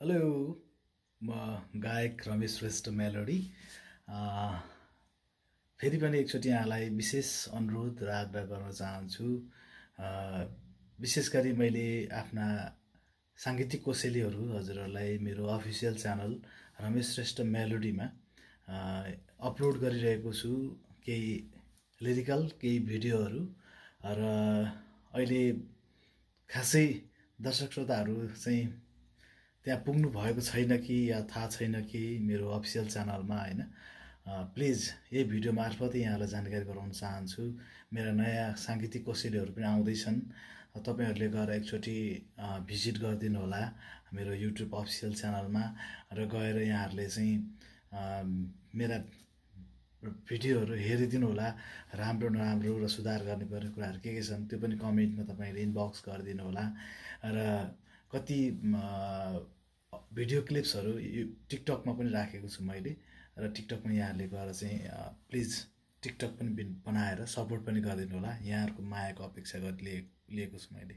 Hello म गायक Ramesh Shrestha melody फेरि पनि एकचोटि यहाँलाई विशेष अनुरोध र आग्रह गर्न चाहन्छु। विशेष गरी मैले आफ्ना साङ्गीतिक कोसेलीहरू हजुरहरूलाई मेरो अफिसियल च्यानल रमेश श्रेष्ठ मेलोडीमा अपलोड गरिरहेको छु। केही लिरिकल केही भिडियोहरू र अहिले खासै दर्शक श्रोताहरू चाहिँ त्यहाँ पुग्नु भएको छैन कि या थाहा छैन कि मेरो अफिसियल च्यानलमा हैन। प्लिज यही भिडियो मार्फत यहाँलाई जानकारी गराउन चाहन्छु। मेरा नयाँ साङ्गीतिक कोसेलीहरू पनि आउँदैछन्। तपाईहरुले गएर एकचोटि भिजिट गरिदिनु होला मेरो युट्युब अफिसियल च्यानलमा र गएर यहाँहरुले चाहिँ मेरा भिडियोहरू हेरिदिनु होला। राम्रो नराम्रो र सुधार गर्नुपर्ने कुराहरू के छन् त्यो पनि कमेन्टमा तपाईले इनबक्स गरिदिनु होला। र कति भिडियो क्लिप्सहरू टिकटकमा पनि राखेको छु मैले र टिकटकमा यहाँहरुले गएर चाहिँ प्लिज टिकटक पनि बनाएर सपोर्ट पनि गरिदिनु होला। यहाँहरुको मायाको अपेक्षा गरी लिएको छु मैले।